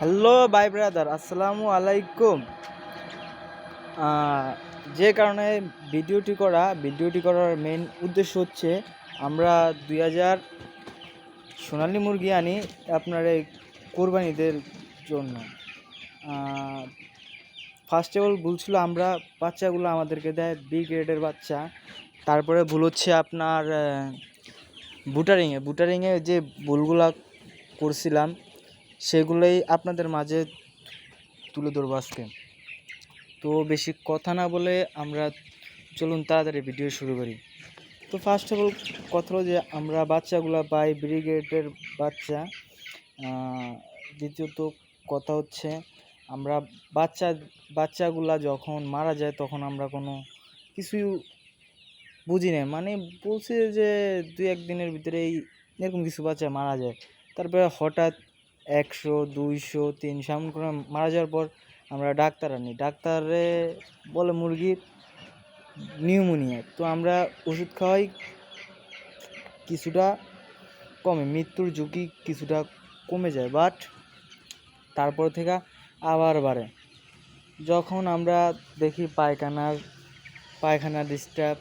Hello bye brother, আসসালামু আলাইকুম। যে কারণে ভিডিওটি করার মেইন উদ্দেশ্য হচ্ছে আমরা 2000 সোনালী মুরগি আনি আপনার এই কোরবানিদের জন্য। ফার্স্ট অফ অল ভুল ছিল, আমরা বাচ্চাগুলো আমাদেরকে দেয় বি গ্রেডের বাচ্চা। তারপরে ভুল হচ্ছে আপনার বুটারিংয়ে যে ভুলগুলা করছিলাম সেগুলোই আপনাদের মাঝে তুলে ধরবো আজকে। তো বেশি কথা না বলে আমরা চলুন তাড়াতাড়ি ভিডিও শুরু করি। তো ফার্স্ট অফ অল কথা হলো যে আমরা বাচ্চাগুলো পাই ব্রিগেডের বাচ্চা। দ্বিতীয়ত কথা হচ্ছে আমরা বাচ্চাগুলা যখন মারা যায় তখন আমরা কোনো কিছুই বুঝি না, মানে বলছে যে 2-1 দিনের ভিতরেই এরকম কিছু বাচ্চা মারা যায়। তারপরে হঠাৎ 100, 200, 300 এমন করে মারা যাওয়ার পর আমরা ডাক্তার আনি, ডাক্তারে বলে মুরগির নিউমোনিয়া। তো আমরা ওষুধ খাওয়াই, কিছুটা কমে, মৃত্যুর ঝুঁকি কিছুটা কমে যায়, বাট তারপর থেকে আবার বাড়ে। যখন আমরা দেখি পায়খানার ডিস্টার্ব,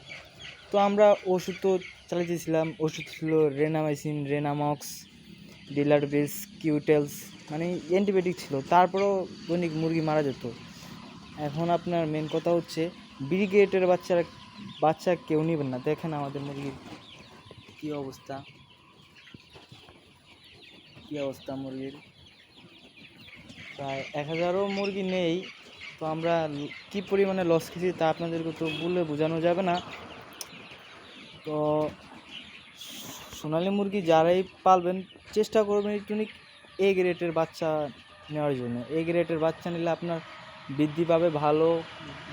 তো আমরা ওষুধ তো চালিয়েছিলাম। ওষুধ ছিল রেনামাইসিন, রেনামক্স, ডিলারবেস, কিউটেলস, মানে অ্যান্টিবায়োটিক ছিল। তারপরেও দৈনিক মুরগি মারা যেত। এখন আপনার মেন কথা হচ্ছে ব্রিগেডের বাচ্চা কেউ নেবেন না। দেখেন আমাদের মুরগির কী অবস্থা মুরগির প্রায় 1000ও মুরগি নেই। তো আমরা কী পরিমাণে লস খেয়েছি তা আপনাদেরকে তো বলে বোঝানো যাবে না। তো সোনালী মুরগি যারাই পালবেন চেষ্টা করবেন একটু এ গ্রেডের বাচ্চা নেওয়ার জন্য। এ গ্রেডের বাচ্চা নিলে আপনার বৃদ্ধি পাবে ভালো,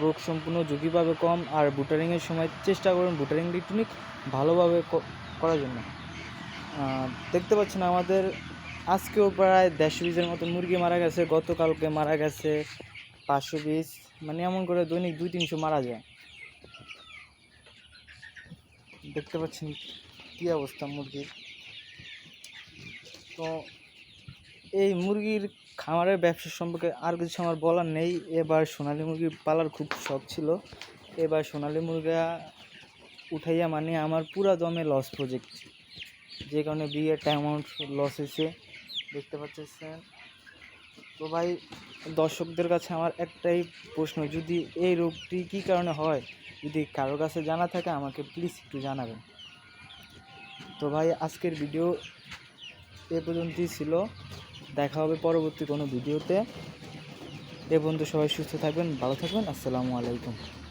রোগ সম্পূর্ণ ঝুঁকি পাবে কম। আর বুটারিংয়ের সময় চেষ্টা করবেন বুটারিংটা একটু ভালোভাবে করার জন্য। দেখতে পাচ্ছেন আমাদের আজকেও প্রায় 150 পিসের মতো মুরগি মারা গেছে, গতকালকে মারা গেছে 500 পিস, মানে এমন করে দৈনিক 200-300 মারা যায়। দেখতে পাচ্ছেন কী অবস্থা মুরগির। তো এই মুরগির খামারের ব্যবসা সম্পর্কে আর কিছু আমার বলার নেই। এবার সোনালী মুরগি পালার খুব শখ ছিল। এবার সোনালী মুরগা উঠাইয়া মানে আমার পুরা দমে লস প্রজেক্ট, যে কারণে একটা অ্যামাউন্ট লস হয়েছে, দেখতে পাচ্ছেন। তো ভাই, দর্শকদের কাছে আমার একটাই প্রশ্ন, যদি এই রোগটি কী কারণে হয়, যদি কারোর কাছে জানা থাকে আমাকে প্লিজ একটু জানাবেন। তো ভাই, আজকের ভিডিও এ পর্যন্তই ছিল। দেখা হবে পরবর্তী কোনো ভিডিওতে। এ পর্যন্ত সবাই সুস্থ থাকবেন, ভালো থাকবেন। আসসালামু আলাইকুম।